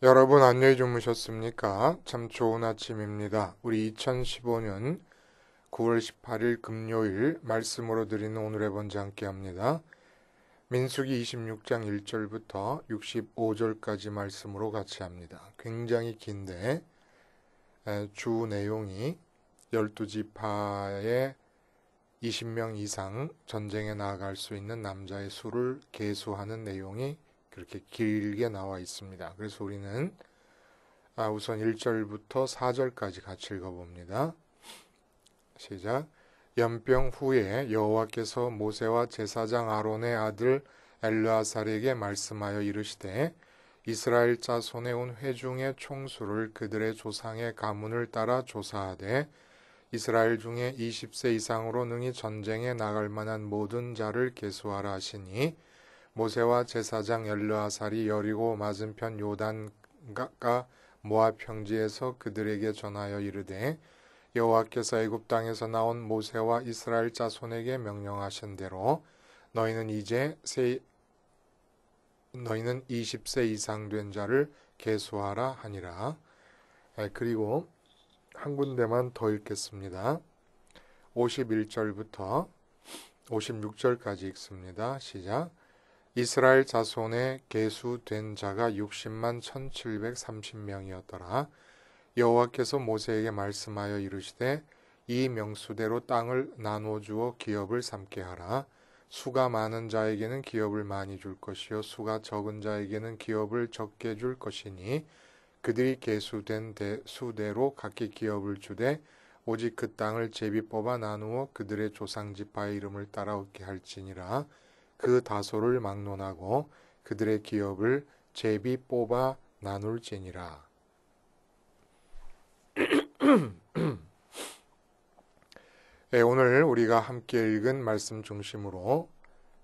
여러분 안녕히 주무셨습니까? 참 좋은 아침입니다. 우리 2015년 9월 18일 금요일 말씀으로 드리는 오늘의 번제 함께 합니다. 민수기 26장 1절부터 65절까지 말씀으로 같이 합니다. 굉장히 긴데 주 내용이 12지파의 20명 이상 전쟁에 나아갈 수 있는 남자의 수를 계수하는 내용이 그렇게 길게 나와 있습니다. 그래서 우리는 우선 1절부터 4절까지 같이 읽어봅니다. 시작. 연병 후에 여호와께서 모세와 제사장 아론의 아들 엘르아살에게 말씀하여 이르시되 이스라엘 자손에 온 회중의 총수를 그들의 조상의 가문을 따라 조사하되 이스라엘 중에 20세 이상으로 능히 전쟁에 나갈 만한 모든 자를 계수하라 하시니 모세와 제사장 엘르아살이 여리고 맞은편 요단가 모압 평지에서 그들에게 전하여 이르되 여호와께서 애굽 땅에서 나온 모세와 이스라엘 자손에게 명령하신 대로 너희는 20세 이상 된 자를 계수하라 하니라. 그리고 한 군데만 더 읽겠습니다. 51절부터 56절까지 읽습니다. 시작. 이스라엘 자손에 계수된 자가 60만 1730명이었더라. 여호와께서 모세에게 말씀하여 이르시되 이 명수대로 땅을 나누어 주어 기업을 삼게 하라. 수가 많은 자에게는 기업을 많이 줄 것이요 수가 적은 자에게는 기업을 적게 줄 것이니 그들이 계수된 수대로 각기 기업을 주되 오직 그 땅을 제비 뽑아 나누어 그들의 조상 지파의 이름을 따라 얻게 할지니라. 그 다소를 막론하고 그들의 기업을 제비 뽑아 나눌지니라. 오늘 우리가 함께 읽은 말씀 중심으로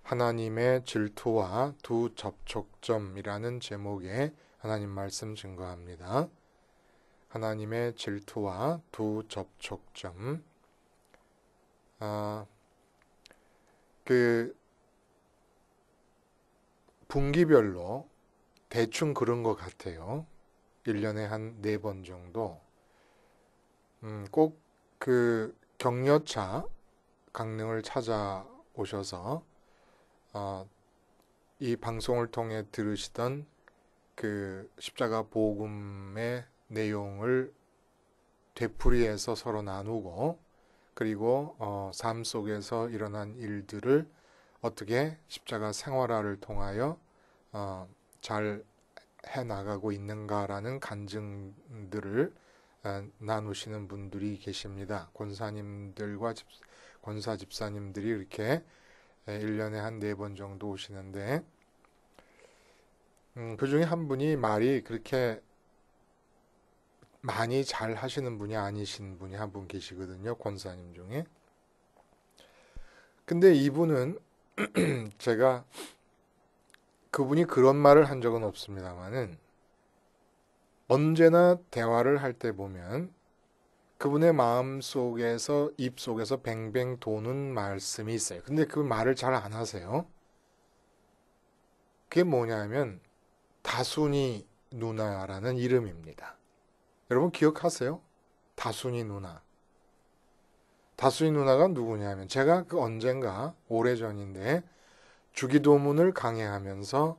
하나님의 질투와 두 접촉점이라는 제목의 하나님 말씀 증거합니다. 하나님의 질투와 두 접촉점. 그 분기별로 대충 그런 것 같아요. 1년에 한 4번 정도. 꼭 그 격려차 강릉을 찾아오셔서 이 방송을 통해 들으시던 그 십자가 복음의 내용을 되풀이해서 서로 나누고 그리고 삶 속에서 일어난 일들을 어떻게 십자가 생활화를 통하여 잘 해나가고 있는가라는 간증들을 나누시는 분들이 계십니다. 권사님들과 권사 집사님들이 이렇게 1년에 한 4번 정도 오시는데 그 중에 한 분이 말이 그렇게 많이 잘 하시는 분이 아니신 분이 한 분 계시거든요. 권사님 중에. 근데 이분은 제가 그분이 그런 말을 한 적은 없습니다만은 언제나 대화를 할 때 보면 그분의 마음 속에서 입 속에서 뱅뱅 도는 말씀이 있어요. 근데 그 말을 잘 안 하세요. 그게 뭐냐면 다순이 누나라는 이름입니다. 여러분 기억하세요? 다순이 누나. 다순이 누나가 누구냐면 제가 그 언젠가 오래전인데 주기도문을 강해하면서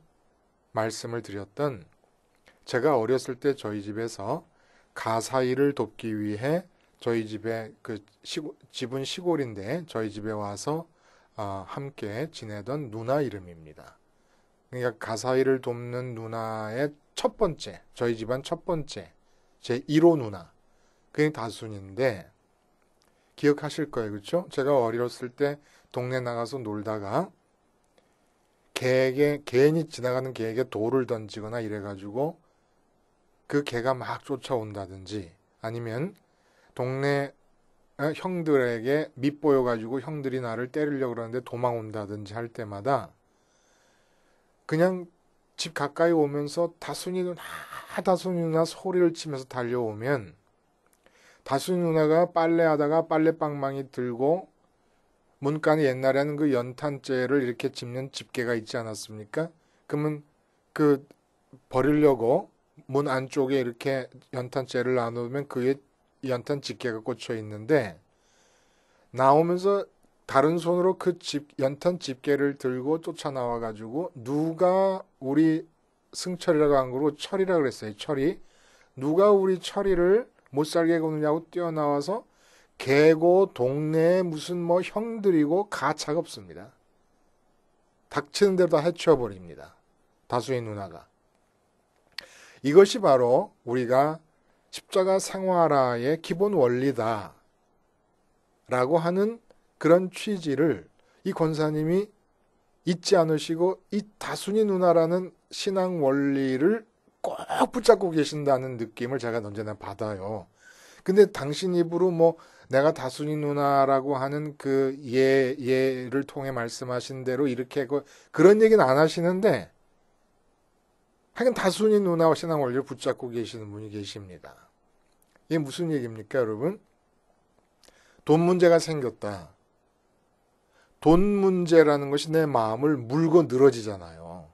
말씀을 드렸던 제가 어렸을 때 저희 집에서 가사일을 돕기 위해 저희 집에 집은 시골인데 저희 집에 와서 함께 지내던 누나 이름입니다. 그러니까 가사일을 돕는 누나의 첫 번째, 저희 집안 첫 번째, 제 1호 누나. 그게 다순인데 기억하실 거예요. 그렇죠? 제가 어렸을 때 동네 나가서 놀다가 개인이 지나가는 개에게 돌을 던지거나 이래가지고 그 개가 막 쫓아온다든지 아니면 동네 형들에게 밉보여가지고 형들이 나를 때리려고 그러는데 도망온다든지 할 때마다 그냥 집 가까이 오면서 다순이 누나 소리를 치면서 달려오면 다순이 누나가 빨래하다가 빨래방망이 들고 문간에 옛날에는 그 연탄재를 이렇게 짚는 집게가 있지 않았습니까? 그러면 그 버리려고 문 안쪽에 이렇게 연탄재를 놔놓으면 그에 연탄 집게가 꽂혀 있는데 나오면서 다른 손으로 그 연탄 집게를 들고 쫓아나와 가지고 누가 우리 승철이라고 한 거로 철이라고 그랬어요. 철이. 누가 우리 철이를 못 살게 구느냐고 뛰어나와서 개고 동네에 무슨 뭐 형들이고 가차가 없습니다. 닥치는 대로 다 해치워버립니다. 다수의 누나가. 이것이 바로 우리가 십자가 생활화의 기본 원리다 라고 하는 그런 취지를 이 권사님이 잊지 않으시고 이 다순이 누나라는 신앙 원리를 꼭 붙잡고 계신다는 느낌을 제가 언제나 받아요. 근데 당신 입으로 뭐 내가 다순이 누나라고 하는 그 예를 통해 말씀하신 대로 이렇게 그런 얘기는 안 하시는데 하여간 다순이 누나와 신앙 원리를 붙잡고 계시는 분이 계십니다. 이게 무슨 얘기입니까, 여러분? 돈 문제가 생겼다. 돈 문제라는 것이 내 마음을 물고 늘어지잖아요.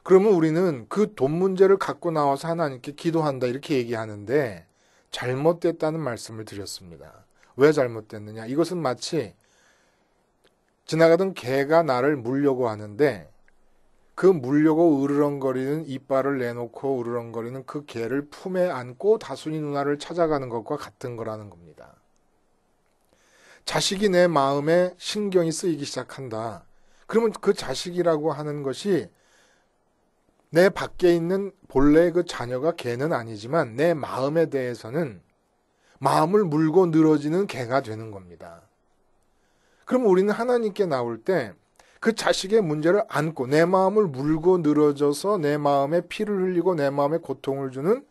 그러면 우리는 그 돈 문제를 갖고 나와서 하나님께 기도한다 이렇게 얘기하는데 잘못됐다는 말씀을 드렸습니다. 왜 잘못됐느냐? 이것은 마치 지나가던 개가 나를 물려고 하는데 그 물려고 으르렁거리는 이빨을 내놓고 으르렁거리는 그 개를 품에 안고 다순이 누나를 찾아가는 것과 같은 거라는 겁니다. 자식이 내 마음에 신경이 쓰이기 시작한다. 그러면 그 자식이라고 하는 것이 내 밖에 있는 본래 그 자녀가 개는 아니지만 내 마음에 대해서는 마음을 물고 늘어지는 개가 되는 겁니다. 그럼 우리는 하나님께 나올 때 그 자식의 문제를 안고 내 마음을 물고 늘어져서 내 마음에 피를 흘리고 내 마음에 고통을 주는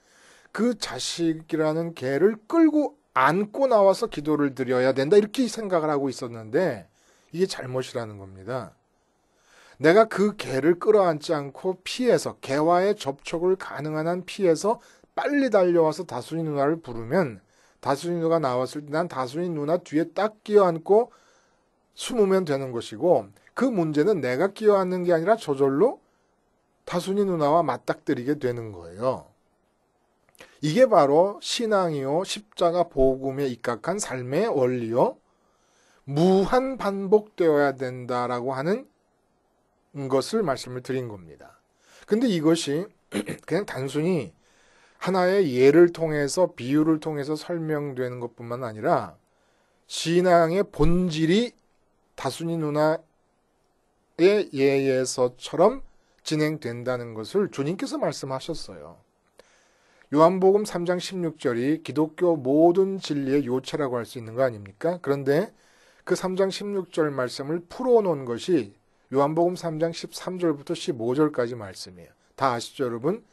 그 자식이라는 개를 끌고 안고 나와서 기도를 드려야 된다 이렇게 생각을 하고 있었는데 이게 잘못이라는 겁니다. 내가 그 개를 끌어안지 않고 피해서 개와의 접촉을 가능한 한 피해서 빨리 달려와서 다순이 누나를 부르면 다순이 누나가 나왔을 때 난 다순이 누나 뒤에 딱 끼어안고 숨으면 되는 것이고 그 문제는 내가 끼어안는 게 아니라 저절로 다순이 누나와 맞닥뜨리게 되는 거예요. 이게 바로 신앙이요 십자가 복음에 입각한 삶의 원리요 무한 반복되어야 된다라고 하는 것을 말씀을 드린 겁니다. 근데 이것이 그냥 단순히 하나의 예를 통해서 비유를 통해서 설명되는 것뿐만 아니라 신앙의 본질이 다순이 누나의 예에서처럼 진행된다는 것을 주님께서 말씀하셨어요. 요한복음 3장 16절이 기독교 모든 진리의 요체라고 할 수 있는 거 아닙니까? 그런데 그 3장 16절 말씀을 풀어놓은 것이 요한복음 3장 13절부터 15절까지 말씀이에요. 다 아시죠, 여러분?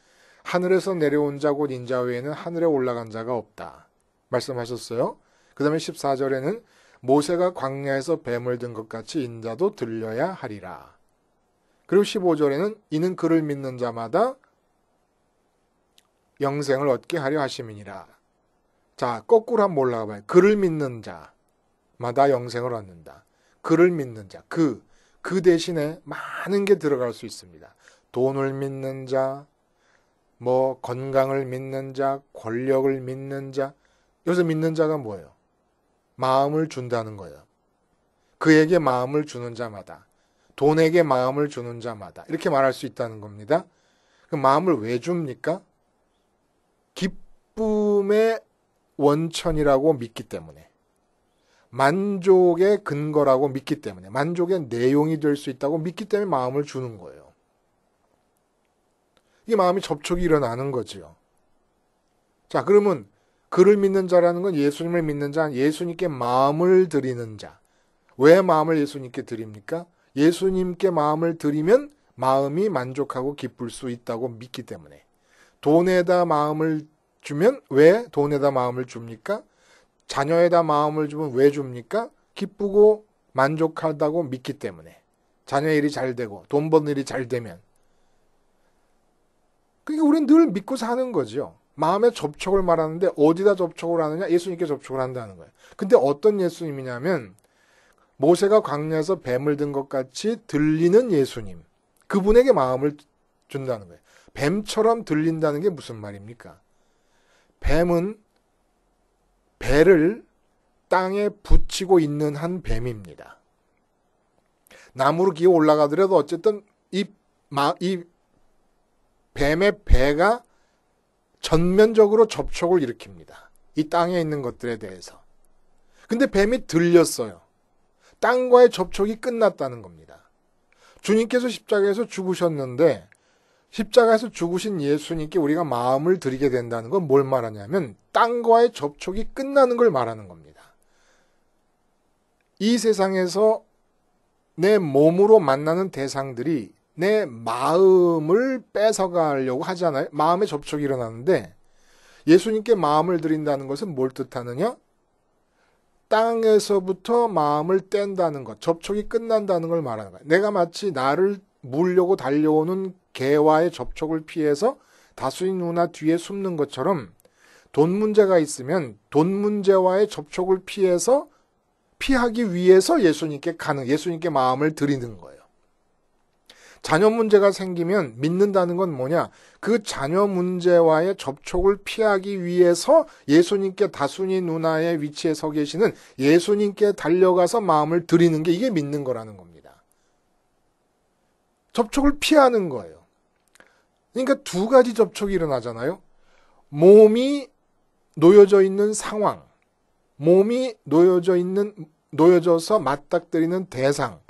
하늘에서 내려온 자 곧 인자 외에는 하늘에 올라간 자가 없다. 말씀하셨어요. 그 다음에 14절에는 모세가 광야에서 뱀을 든 것 같이 인자도 들려야 하리라. 그리고 15절에는 이는 그를 믿는 자마다 영생을 얻게 하려 하심이니라. 자, 거꾸로 한번 올라가 봐요. 그를 믿는 자마다 영생을 얻는다. 그를 믿는 자, 그 대신에 많은 게 들어갈 수 있습니다. 돈을 믿는 자, 뭐 건강을 믿는 자, 권력을 믿는 자. 여기서 믿는 자가 뭐예요? 마음을 준다는 거예요. 그에게 마음을 주는 자마다, 돈에게 마음을 주는 자마다 이렇게 말할 수 있다는 겁니다. 그 마음을 왜 줍니까? 기쁨의 원천이라고 믿기 때문에, 만족의 근거라고 믿기 때문에, 만족의 내용이 될 수 있다고 믿기 때문에 마음을 주는 거예요. 이 마음이 접촉이 일어나는 거지요. 자, 그러면 그를 믿는 자라는 건 예수님을 믿는 자, 예수님께 마음을 드리는 자. 왜 마음을 예수님께 드립니까? 예수님께 마음을 드리면 마음이 만족하고 기쁠 수 있다고 믿기 때문에. 돈에다 마음을 주면 왜 돈에다 마음을 줍니까? 자녀에다 마음을 주면 왜 줍니까? 기쁘고 만족하다고 믿기 때문에. 자녀 일이 잘 되고 돈 버는 일이 잘 되면. 그러니까 우리는 늘 믿고 사는 거죠. 마음의 접촉을 말하는데 어디다 접촉을 하느냐? 예수님께 접촉을 한다는 거예요. 근데 어떤 예수님이냐면 모세가 광야에서 뱀을 든 것 같이 들리는 예수님. 그분에게 마음을 준다는 거예요. 뱀처럼 들린다는 게 무슨 말입니까? 뱀은 배를 땅에 붙이고 있는 한 뱀입니다. 나무로 기어 올라가더라도 어쨌든 이 뱀의 배가 전면적으로 접촉을 일으킵니다. 이 땅에 있는 것들에 대해서. 근데 뱀이 들렸어요. 땅과의 접촉이 끝났다는 겁니다. 주님께서 십자가에서 죽으셨는데 십자가에서 죽으신 예수님께 우리가 마음을 드리게 된다는 건 뭘 말하냐면 땅과의 접촉이 끝나는 걸 말하는 겁니다. 이 세상에서 내 몸으로 만나는 대상들이 내 마음을 뺏어가려고 하잖아요. 마음의 접촉이 일어나는데 예수님께 마음을 드린다는 것은 뭘 뜻하느냐? 땅에서부터 마음을 뗀다는 것, 접촉이 끝난다는 걸 말하는 거예요. 내가 마치 나를 물려고 달려오는 개와의 접촉을 피해서 다수의 누나 뒤에 숨는 것처럼 돈 문제가 있으면 돈 문제와의 접촉을 피하기 위해서 예수님께 마음을 드리는 거예요. 자녀 문제가 생기면 믿는다는 건 뭐냐? 그 자녀 문제와의 접촉을 피하기 위해서 예수님께 다순이 누나의 위치에 서 계시는 예수님께 달려가서 마음을 드리는 게 이게 믿는 거라는 겁니다. 접촉을 피하는 거예요. 그러니까 두 가지 접촉이 일어나잖아요. 몸이 놓여져 있는 상황, 몸이 놓여져서 맞닥뜨리는 대상,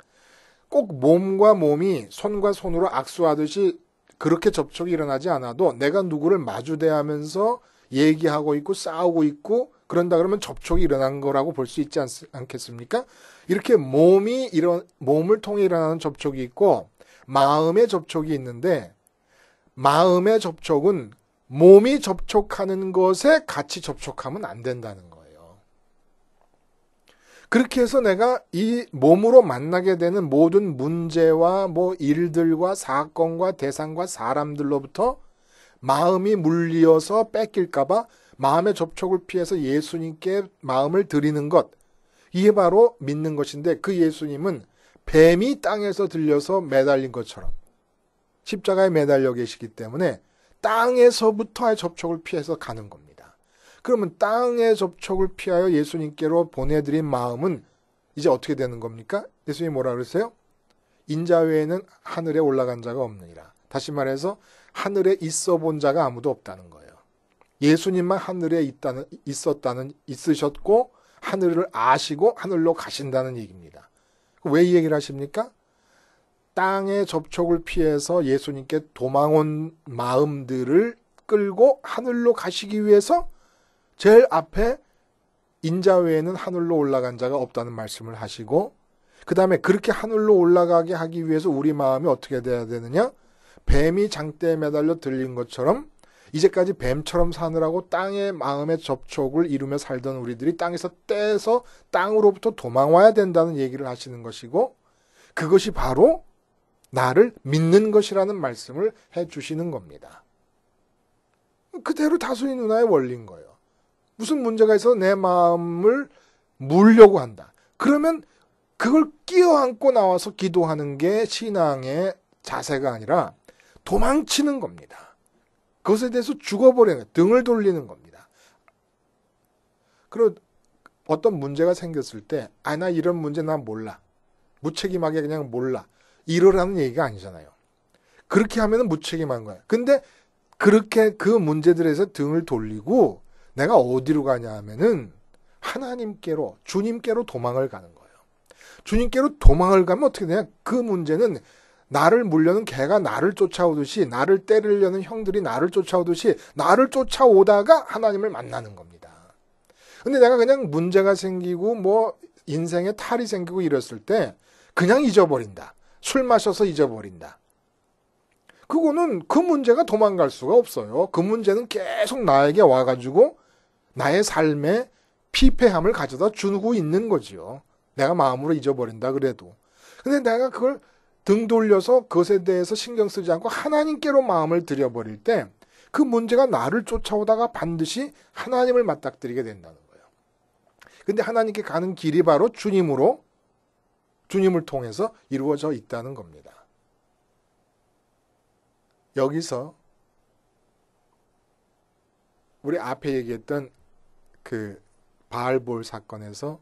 꼭 몸과 몸이 손과 손으로 악수하듯이 그렇게 접촉이 일어나지 않아도 내가 누구를 마주대하면서 얘기하고 있고 싸우고 있고 그런다 그러면 접촉이 일어난 거라고 볼 수 있지 않겠습니까? 이렇게 몸을 통해 일어나는 접촉이 있고 마음의 접촉이 있는데 마음의 접촉은 몸이 접촉하는 것에 같이 접촉하면 안 된다는 거예요. 그렇게 해서 내가 이 몸으로 만나게 되는 모든 문제와 일들과 사건과 대상과 사람들로부터 마음이 물리어서 뺏길까봐 마음의 접촉을 피해서 예수님께 마음을 드리는 것. 이게 바로 믿는 것인데 그 예수님은 뱀이 땅에서 들려서 매달린 것처럼 십자가에 매달려 계시기 때문에 땅에서부터의 접촉을 피해서 가는 겁니다. 그러면 땅의 접촉을 피하여 예수님께로 보내드린 마음은 이제 어떻게 되는 겁니까? 예수님이 뭐라 그랬어요? 인자 외에는 하늘에 올라간 자가 없느니라. 다시 말해서 하늘에 있어 본 자가 아무도 없다는 거예요. 예수님만 하늘에 있으셨고 하늘을 아시고 하늘로 가신다는 얘기입니다. 왜 이 얘기를 하십니까? 땅의 접촉을 피해서 예수님께 도망온 마음들을 끌고 하늘로 가시기 위해서 제일 앞에 인자 외에는 하늘로 올라간 자가 없다는 말씀을 하시고 그 다음에 그렇게 하늘로 올라가게 하기 위해서 우리 마음이 어떻게 돼야 되느냐? 뱀이 장대에 매달려 들린 것처럼 이제까지 뱀처럼 사느라고 땅의 마음의 접촉을 이루며 살던 우리들이 땅에서 떼서 땅으로부터 도망와야 된다는 얘기를 하시는 것이고 그것이 바로 나를 믿는 것이라는 말씀을 해주시는 겁니다. 그대로 다순이 누나의 원리인 거예요. 무슨 문제가 있어서 내 마음을 물려고 한다. 그러면 그걸 끼어안고 나와서 기도하는 게 신앙의 자세가 아니라 도망치는 겁니다. 그것에 대해서 죽어버리는 거예요. 등을 돌리는 겁니다. 그리고 어떤 문제가 생겼을 때 나 이런 문제 난 몰라. 무책임하게 그냥 몰라. 이러라는 얘기가 아니잖아요. 그렇게 하면 무책임한 거예요. 근데 그렇게 그 문제들에서 등을 돌리고 내가 어디로 가냐 하면은 하나님께로, 주님께로 도망을 가는 거예요. 주님께로 도망을 가면 어떻게 되냐? 그 문제는 나를 물려는 개가 나를 쫓아오듯이, 나를 때리려는 형들이 나를 쫓아오듯이 나를 쫓아오다가 하나님을 만나는 겁니다. 근데 내가 그냥 문제가 생기고 인생에 탈이 생기고 이랬을 때 그냥 잊어버린다. 술 마셔서 잊어버린다. 그거는 그 문제가 도망갈 수가 없어요. 그 문제는 계속 나에게 와가지고 나의 삶에 피폐함을 가져다 주고 있는 거지요. 내가 마음으로 잊어버린다 그래도. 근데 내가 그걸 등 돌려서 그것에 대해서 신경 쓰지 않고 하나님께로 마음을 들여버릴 때 그 문제가 나를 쫓아오다가 반드시 하나님을 맞닥뜨리게 된다는 거예요. 근데 하나님께 가는 길이 바로 주님을 통해서 이루어져 있다는 겁니다. 여기서 우리 앞에 얘기했던 그 바알볼 사건에서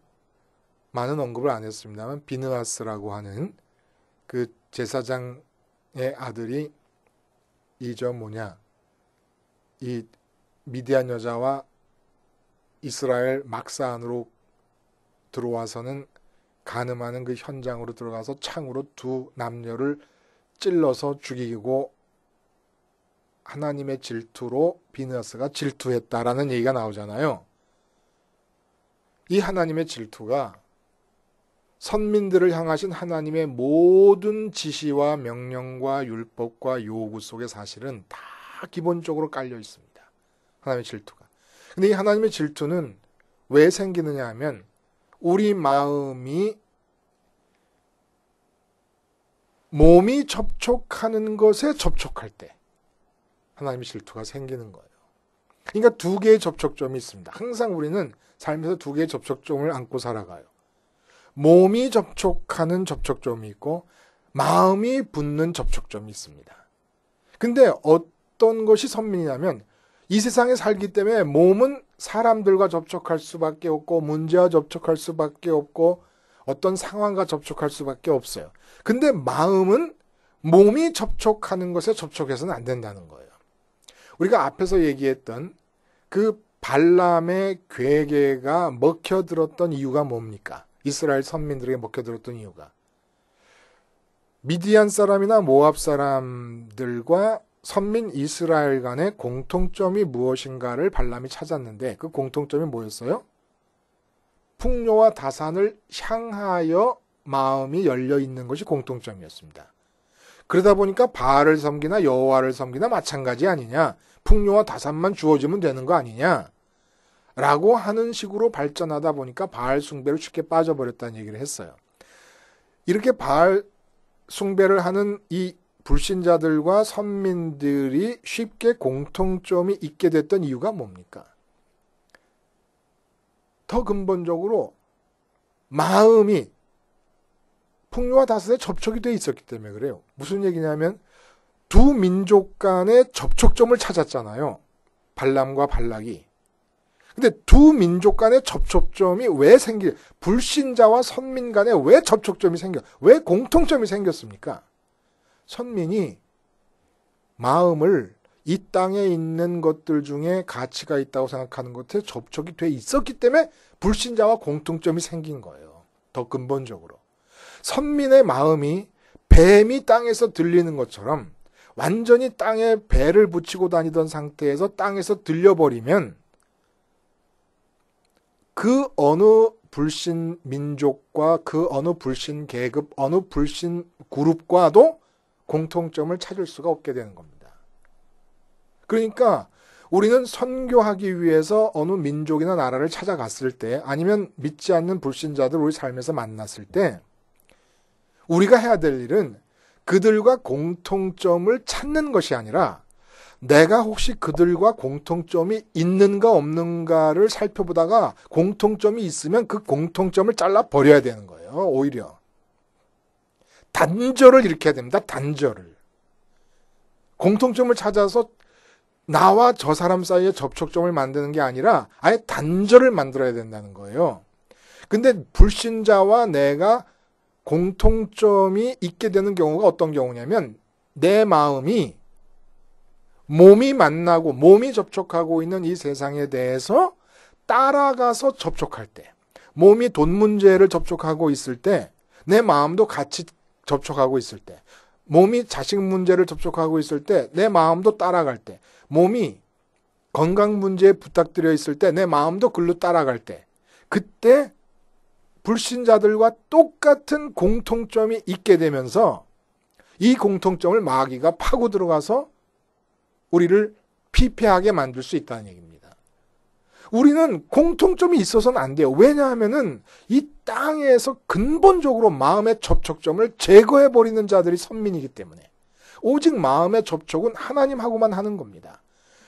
많은 언급을 안 했습니다만 비느하스라고 하는 그 제사장의 아들이 이 미디안 여자와 이스라엘 막사 안으로 들어와서는 간음하는 그 현장으로 들어가서 창으로 두 남녀를 찔러서 죽이고 하나님의 질투로 비느하스가 질투했다라는 얘기가 나오잖아요. 이 하나님의 질투가 선민들을 향하신 하나님의 모든 지시와 명령과 율법과 요구 속에 사실은 다 기본적으로 깔려 있습니다. 하나님의 질투가. 근데 이 하나님의 질투는 왜 생기느냐 하면 우리 마음이 몸이 접촉하는 것에 접촉할 때 하나님의 질투가 생기는 거예요. 그러니까 두 개의 접촉점이 있습니다. 항상 우리는 삶에서 두 개의 접촉점을 안고 살아가요. 몸이 접촉하는 접촉점이 있고 마음이 붙는 접촉점이 있습니다. 근데 어떤 것이 선민이냐면 이 세상에 살기 때문에 몸은 사람들과 접촉할 수밖에 없고 문제와 접촉할 수밖에 없고 어떤 상황과 접촉할 수밖에 없어요. 근데 마음은 몸이 접촉하는 것에 접촉해서는 안 된다는 거예요. 우리가 앞에서 얘기했던 그 발람의 괴계가 먹혀들었던 이유가 뭡니까? 이스라엘 선민들에게 먹혀들었던 이유가 미디안 사람이나 모압 사람들과 선민 이스라엘 간의 공통점이 무엇인가를 발람이 찾았는데 그 공통점이 뭐였어요? 풍요와 다산을 향하여 마음이 열려 있는 것이 공통점이었습니다. 그러다 보니까 바알을 섬기나 여호와를 섬기나 마찬가지 아니냐? 풍요와 다산만 주어지면 되는 거 아니냐? 라고 하는 식으로 발전하다 보니까 바알 숭배로 쉽게 빠져버렸다는 얘기를 했어요. 이렇게 바알 숭배를 하는 이 불신자들과 선민들이 쉽게 공통점이 있게 됐던 이유가 뭡니까? 더 근본적으로 마음이 풍요와 다스에 접촉이 돼 있었기 때문에 그래요. 무슨 얘기냐면 두 민족 간의 접촉점을 찾았잖아요. 발람과 발락이. 근데 두 민족 간의 접촉점이 왜 불신자와 선민 간에 왜 접촉점이 왜 공통점이 생겼습니까? 선민이 마음을 이 땅에 있는 것들 중에 가치가 있다고 생각하는 것에 접촉이 돼 있었기 때문에 불신자와 공통점이 생긴 거예요. 더 근본적으로. 선민의 마음이 뱀이 땅에서 들리는 것처럼 완전히 땅에 배를 붙이고 다니던 상태에서 땅에서 들려버리면 그 어느 불신 민족과 그 어느 불신 계급, 어느 불신 그룹과도 공통점을 찾을 수가 없게 되는 겁니다. 그러니까 우리는 선교하기 위해서 어느 민족이나 나라를 찾아갔을 때 아니면 믿지 않는 불신자들 우리 삶에서 만났을 때 우리가 해야 될 일은 그들과 공통점을 찾는 것이 아니라 내가 혹시 그들과 공통점이 있는가 없는가를 살펴보다가 공통점이 있으면 그 공통점을 잘라버려야 되는 거예요. 오히려. 단절을 일으켜야 됩니다. 단절을. 공통점을 찾아서 나와 저 사람 사이에 접촉점을 만드는 게 아니라 아예 단절을 만들어야 된다는 거예요. 근데 불신자와 내가 공통점이 있게 되는 경우가 어떤 경우냐면 내 마음이 몸이 만나고 몸이 접촉하고 있는 이 세상에 대해서 따라가서 접촉할 때 몸이 돈 문제를 접촉하고 있을 때 내 마음도 같이 접촉하고 있을 때 몸이 자식 문제를 접촉하고 있을 때 내 마음도 따라갈 때 몸이 건강 문제에 부탁드려 있을 때 내 마음도 글로 따라갈 때 그때 불신자들과 똑같은 공통점이 있게 되면서 이 공통점을 마귀가 파고 들어가서 우리를 피폐하게 만들 수 있다는 얘기입니다. 우리는 공통점이 있어서는 안 돼요. 왜냐하면은 이 땅에서 근본적으로 마음의 접촉점을 제거해버리는 자들이 선민이기 때문에 오직 마음의 접촉은 하나님하고만 하는 겁니다.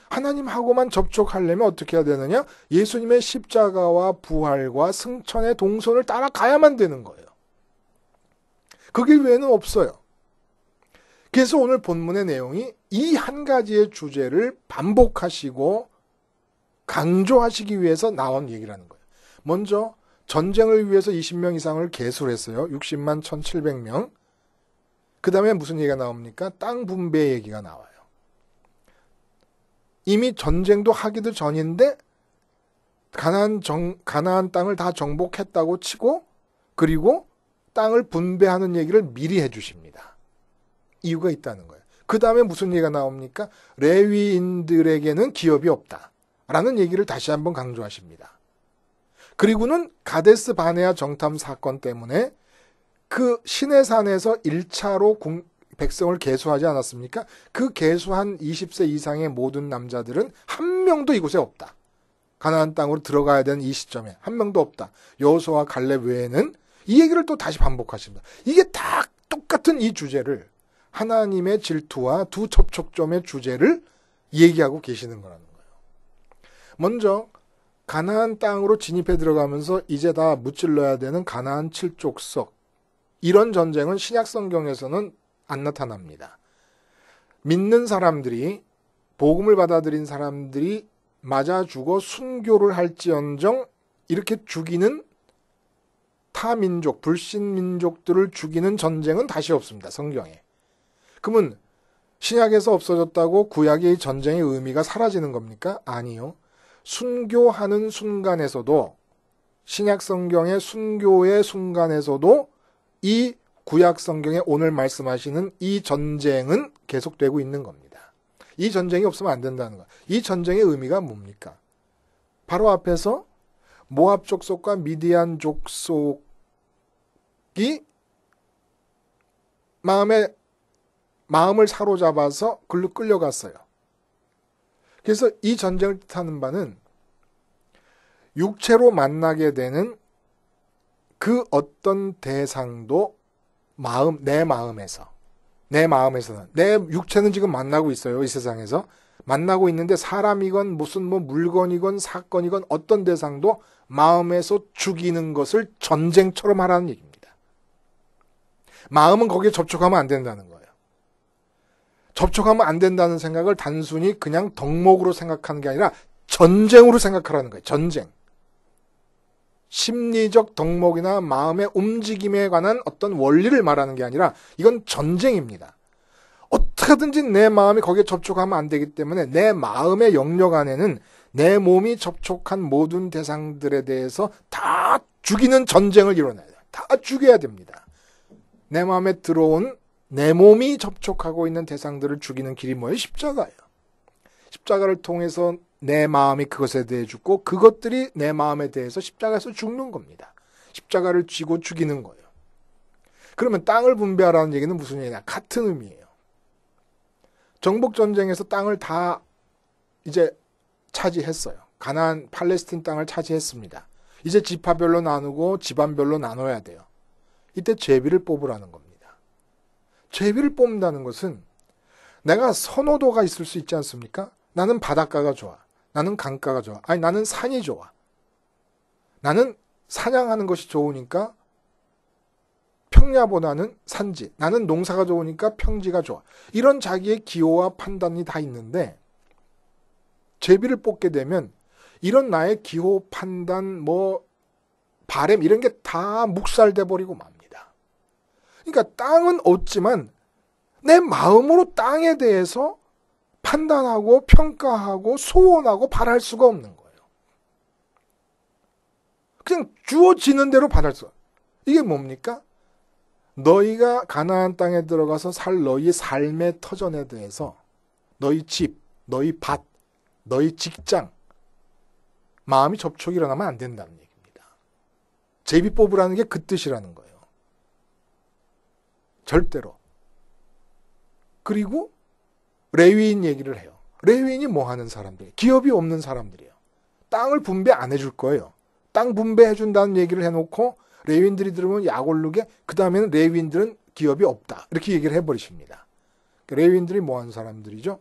하나님하고만 접촉하려면 어떻게 해야 되느냐? 예수님의 십자가와 부활과 승천의 동선을 따라가야만 되는 거예요. 그 길 외에는 없어요. 그래서 오늘 본문의 내용이 이 한 가지의 주제를 반복하시고 강조하시기 위해서 나온 얘기라는 거예요. 먼저 전쟁을 위해서 20명 이상을 계수를 했어요. 60만 1,700명. 그 다음에 무슨 얘기가 나옵니까? 땅 분배 얘기가 나와요. 이미 전쟁도 하기도 전인데 가나안 땅을 다 정복했다고 치고 그리고 땅을 분배하는 얘기를 미리 해주십니다. 이유가 있다는 거예요. 그 다음에 무슨 얘기가 나옵니까? 레위인들에게는 기업이 없다. 라는 얘기를 다시 한번 강조하십니다. 그리고는 가데스 바네아 정탐 사건 때문에 그 시내산에서 1차로 백성을 계수하지 않았습니까? 그 계수한 20세 이상의 모든 남자들은 한 명도 이곳에 없다. 가나안 땅으로 들어가야 되는 이 시점에 한 명도 없다. 여호수아와 갈렙 외에는 이 얘기를 또 다시 반복하십니다. 이게 다 똑같은 이 주제를 하나님의 질투와 두 접촉점의 주제를 얘기하고 계시는 거라는 거예요. 먼저 가나안 땅으로 진입해 들어가면서 이제 다 무찔러야 되는 가나안 7족속 이런 전쟁은 신약 성경에서는 안 나타납니다. 믿는 사람들이 복음을 받아들인 사람들이 맞아 죽어 순교를 할지언정 이렇게 죽이는 타민족, 불신민족들을 죽이는 전쟁은 다시 없습니다. 성경에. 그러면 신약에서 없어졌다고 구약의 전쟁의 의미가 사라지는 겁니까? 아니요. 순교하는 순간에서도 신약 성경의 순교의 순간에서도 이 구약 성경에 오늘 말씀하시는 이 전쟁은 계속되고 있는 겁니다. 이 전쟁이 없으면 안 된다는 거예요. 이 전쟁의 의미가 뭡니까? 바로 앞에서 모압 족속과 미디안 족속이 마음을 사로잡아서 글로 끌려갔어요. 그래서 이 전쟁을 뜻하는 바는 육체로 만나게 되는 그 어떤 대상도 내 마음에서는 내 육체는 지금 만나고 있어요. 이 세상에서 만나고 있는데 사람이건 무슨 물건이건 사건이건 어떤 대상도 마음에서 죽이는 것을 전쟁처럼 하라는 얘기입니다. 마음은 거기에 접촉하면 안 된다는 거예요. 접촉하면 안 된다는 생각을 단순히 그냥 덕목으로 생각하는 게 아니라 전쟁으로 생각하라는 거예요. 전쟁. 심리적 덕목이나 마음의 움직임에 관한 어떤 원리를 말하는 게 아니라 이건 전쟁입니다. 어떻게든지 내 마음이 거기에 접촉하면 안 되기 때문에 내 마음의 영역 안에는 내 몸이 접촉한 모든 대상들에 대해서 다 죽이는 전쟁을 일어나야 돼요. 다 죽여야 됩니다. 내 마음에 들어온 내 몸이 접촉하고 있는 대상들을 죽이는 길이 뭐예요? 십자가예요. 십자가를 통해서 내 마음이 그것에 대해 죽고 그것들이 내 마음에 대해서 십자가에서 죽는 겁니다. 십자가를 쥐고 죽이는 거예요. 그러면 땅을 분배하라는 얘기는 무슨 얘기냐? 같은 의미예요. 정복전쟁에서 땅을 다 이제 차지했어요. 가나안 팔레스틴 땅을 차지했습니다. 이제 지파별로 나누고 집안별로 나눠야 돼요. 이때 제비를 뽑으라는 겁니다. 제비를 뽑는다는 것은 내가 선호도가 있을 수 있지 않습니까? 나는 바닷가가 좋아. 나는 강가가 좋아. 아니 나는 산이 좋아. 나는 사냥하는 것이 좋으니까 평야보다는 산지. 나는 농사가 좋으니까 평지가 좋아. 이런 자기의 기호와 판단이 다 있는데 제비를 뽑게 되면 이런 나의 기호, 판단, 바램 이런 게 다 묵살돼 버리고 맙니다. 그러니까 땅은 얻지만 내 마음으로 땅에 대해서 판단하고 평가하고 소원하고 바랄 수가 없는 거예요. 그냥 주어지는 대로 바랄 수. 이게 뭡니까? 너희가 가나안 땅에 들어가서 살 너희 삶의 터전에 대해서 너희 집, 너희 밭, 너희 직장 마음이 접촉이 일어나면 안 된다는 얘기입니다. 제비 뽑으라는 게 그 뜻이라는 거예요. 절대로. 그리고 레위인 얘기를 해요. 레위인이 뭐 하는 사람들이에요? 기업이 없는 사람들이에요. 땅을 분배 안 해줄 거예요. 땅 분배해준다는 얘기를 해놓고 레위인들이 들으면 약올르게 그 다음에는 레위인들은 기업이 없다. 이렇게 얘기를 해버리십니다. 레위인들이 뭐 하는 사람들이죠?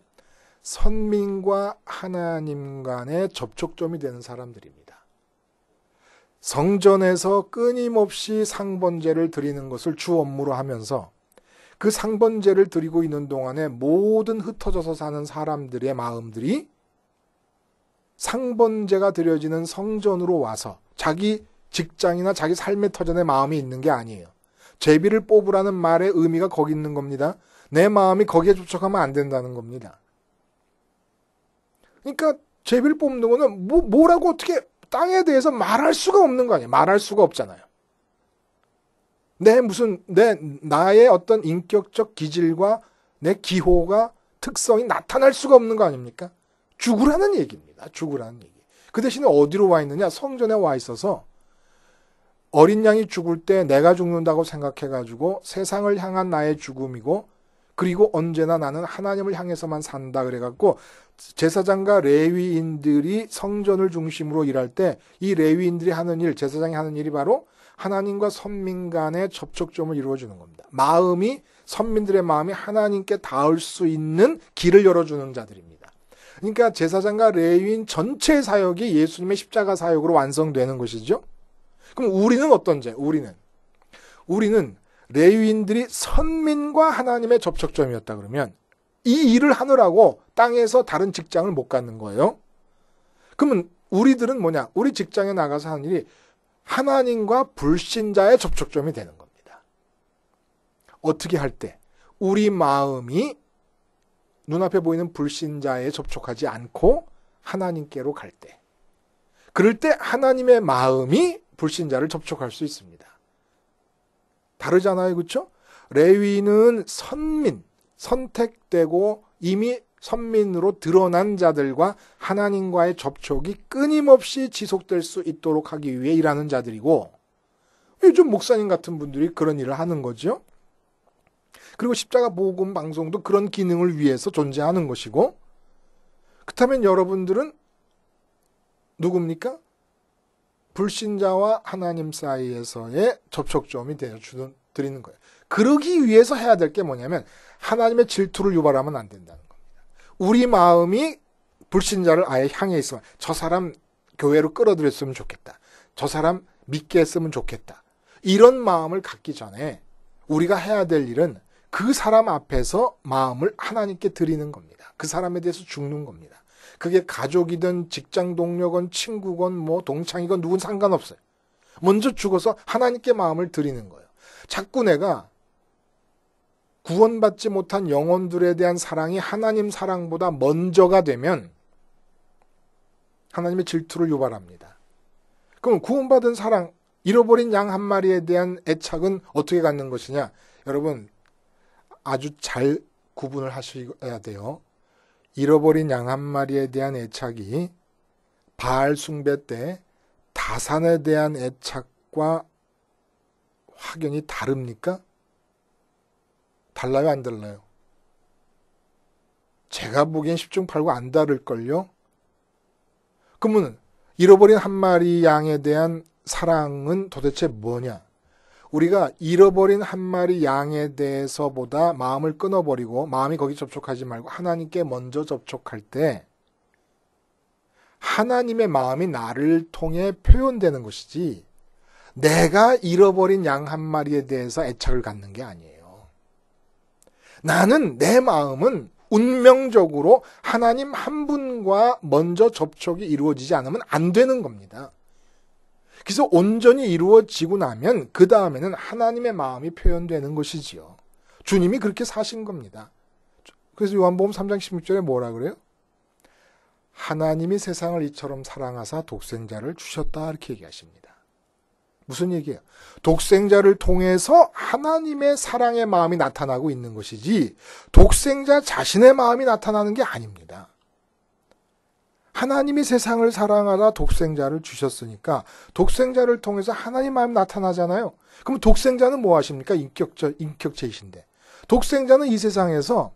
선민과 하나님 간의 접촉점이 되는 사람들입니다. 성전에서 끊임없이 상번제를 드리는 것을 주 업무로 하면서 그 상번제를 드리고 있는 동안에 모든 흩어져서 사는 사람들의 마음들이 상번제가 드려지는 성전으로 와서 자기 직장이나 자기 삶의 터전에 마음이 있는 게 아니에요. 제비를 뽑으라는 말의 의미가 거기 있는 겁니다. 내 마음이 거기에 접촉하면 안 된다는 겁니다. 그러니까 제비를 뽑는 거는 뭐라고 어떻게 땅에 대해서 말할 수가 없는 거 아니에요. 말할 수가 없잖아요. 나의 어떤 인격적 기질과 내 기호가 특성이 나타날 수가 없는 거 아닙니까? 죽으라는 얘기입니다. 죽으라는 얘기. 그 대신에 어디로 와 있느냐? 성전에 와 있어서 어린 양이 죽을 때 내가 죽는다고 생각해가지고 세상을 향한 나의 죽음이고 그리고 언제나 나는 하나님을 향해서만 산다 그래갖고 제사장과 레위인들이 성전을 중심으로 일할 때 이 레위인들이 하는 일, 제사장이 하는 일이 바로 하나님과 선민 간의 접촉점을 이루어주는 겁니다. 선민들의 마음이 하나님께 닿을 수 있는 길을 열어주는 자들입니다. 그러니까 제사장과 레위인 전체의 사역이 예수님의 십자가 사역으로 완성되는 것이죠. 그럼 우리는 어떤 죄? 우리는 레위인들이 선민과 하나님의 접촉점이었다 그러면 이 일을 하느라고 땅에서 다른 직장을 못 갖는 거예요. 그러면 우리들은 뭐냐? 우리 직장에 나가서 하는 일이 하나님과 불신자의 접촉점이 되는 겁니다. 어떻게 할 때? 우리 마음이 눈앞에 보이는 불신자에 접촉하지 않고 하나님께로 갈 때. 그럴 때 하나님의 마음이 불신자를 접촉할 수 있습니다. 다르잖아요. 그렇죠? 레위는 선택되고 이미 선민으로 드러난 자들과 하나님과의 접촉이 끊임없이 지속될 수 있도록 하기 위해 일하는 자들이고 요즘 목사님 같은 분들이 그런 일을 하는 거죠. 그리고 십자가 복음 방송도 그런 기능을 위해서 존재하는 것이고 그렇다면 여러분들은 누굽니까? 불신자와 하나님 사이에서의 접촉점이 되어드리는 거예요. 그러기 위해서 해야 될 게 뭐냐면 하나님의 질투를 유발하면 안 된다는 겁니다. 우리 마음이 불신자를 아예 향해 있으면 저 사람 교회로 끌어들였으면 좋겠다. 저 사람 믿게 했으면 좋겠다. 이런 마음을 갖기 전에 우리가 해야 될 일은 그 사람 앞에서 마음을 하나님께 드리는 겁니다. 그 사람에 대해서 죽는 겁니다. 그게 가족이든 직장 동료건 친구건 동창이건 누군 상관없어요. 먼저 죽어서 하나님께 마음을 드리는 거예요. 자꾸 내가 구원받지 못한 영혼들에 대한 사랑이 하나님 사랑보다 먼저가 되면 하나님의 질투를 유발합니다. 그럼 구원받은 사랑, 잃어버린 양 한 마리에 대한 애착은 어떻게 갖는 것이냐? 여러분 아주 잘 구분을 하셔야 돼요. 잃어버린 양 한 마리에 대한 애착이 바알 숭배 때 다산에 대한 애착과 확연히 다릅니까? 달라요, 안 달라요? 제가 보기엔 10중 8구 안 다를걸요? 그러면 잃어버린 한 마리 양에 대한 사랑은 도대체 뭐냐? 우리가 잃어버린 한 마리 양에 대해서보다 마음을 끊어버리고 마음이 거기 접촉하지 말고 하나님께 먼저 접촉할 때 하나님의 마음이 나를 통해 표현되는 것이지 내가 잃어버린 양 한 마리에 대해서 애착을 갖는 게 아니에요. 나는 내 마음은 운명적으로 하나님 한 분과 먼저 접촉이 이루어지지 않으면 안 되는 겁니다. 그래서 온전히 이루어지고 나면 그 다음에는 하나님의 마음이 표현되는 것이지요. 주님이 그렇게 사신 겁니다. 그래서 요한복음 3장 16절에 뭐라 그래요? 하나님이 세상을 이처럼 사랑하사 독생자를 주셨다 이렇게 얘기하십니다. 무슨 얘기예요? 독생자를 통해서 하나님의 사랑의 마음이 나타나고 있는 것이지 독생자 자신의 마음이 나타나는 게 아닙니다. 하나님이 세상을 사랑하라 독생자를 주셨으니까 독생자를 통해서 하나님 마음이 나타나잖아요. 그럼 독생자는 뭐 하십니까? 인격체이신데. 독생자는 이 세상에서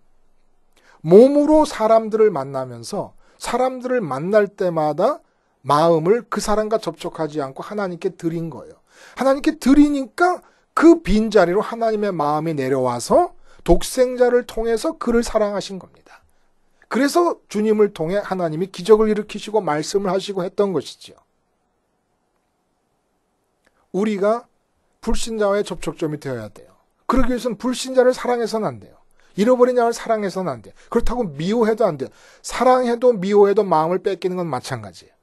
몸으로 사람들을 만나면서 사람들을 만날 때마다 마음을 그 사람과 접촉하지 않고 하나님께 드린 거예요. 하나님께 드리니까 그 빈자리로 하나님의 마음이 내려와서 독생자를 통해서 그를 사랑하신 겁니다. 그래서 주님을 통해 하나님이 기적을 일으키시고 말씀을 하시고 했던 것이죠. 우리가 불신자와의 접촉점이 되어야 돼요. 그러기 위해서는 불신자를 사랑해서는 안 돼요. 잃어버린 양을 사랑해서는 안 돼요. 그렇다고 미워해도 안 돼요. 사랑해도 미워해도 마음을 뺏기는 건 마찬가지예요.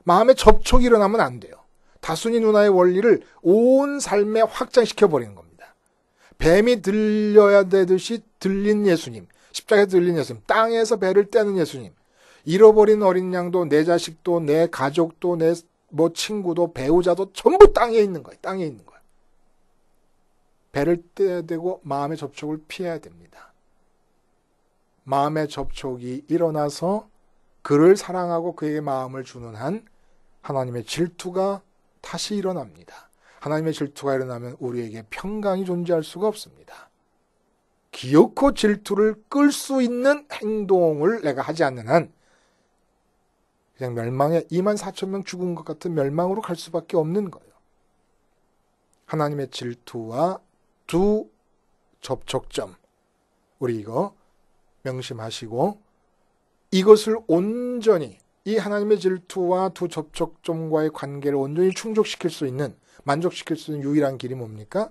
마음의 접촉이 일어나면 안 돼요. 다순이 누나의 원리를 온 삶에 확장시켜버리는 겁니다. 뱀이 들려야 되듯이 들린 예수님, 십자가에 들린 예수님, 땅에서 배를 떼는 예수님, 잃어버린 어린 양도 내 자식도 내 가족도 내 친구도 배우자도 전부 땅에 있는 거예요. 땅에 있는 거예요. 배를 떼야 되고 마음의 접촉을 피해야 됩니다. 마음의 접촉이 일어나서 그를 사랑하고 그에게 마음을 주는 한 하나님의 질투가 다시 일어납니다. 하나님의 질투가 일어나면 우리에게 평강이 존재할 수가 없습니다. 기어코 질투를 끌 수 있는 행동을 내가 하지 않는 한 그냥 멸망에 24,000명 죽은 것 같은 멸망으로 갈 수밖에 없는 거예요. 하나님의 질투와 두 접촉점, 우리 이거 명심하시고 이것을 온전히 이 하나님의 질투와 두 접촉점과의 관계를 온전히 충족시킬 수 있는, 만족시킬 수 있는 유일한 길이 뭡니까?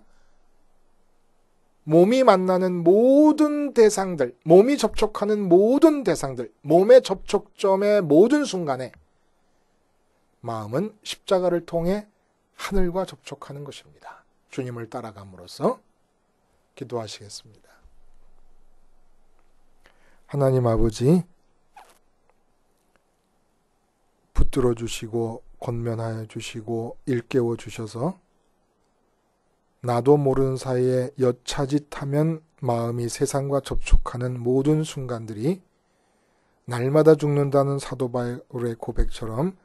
몸이 만나는 모든 대상들, 몸이 접촉하는 모든 대상들, 몸의 접촉점의 모든 순간에 마음은 십자가를 통해 하늘과 접촉하는 것입니다. 주님을 따라감으로써 기도하시겠습니다. 하나님 아버지, 붙들어 주시고 권면하여 주시고 일깨워 주셔서 나도 모르는 사이에 여차짓하면 마음이 세상과 접촉하는 모든 순간들이 날마다 죽는다는 사도 바울의 고백처럼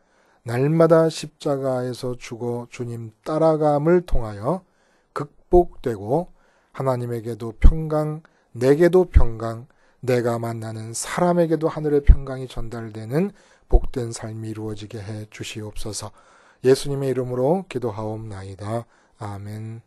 날마다 십자가에서 죽어 주님 따라감을 통하여 극복되고 하나님에게도 평강, 내게도 평강, 내가 만나는 사람에게도 하늘의 평강이 전달되는 복된 삶이 이루어지게 해 주시옵소서. 예수님의 이름으로 기도하옵나이다. 아멘.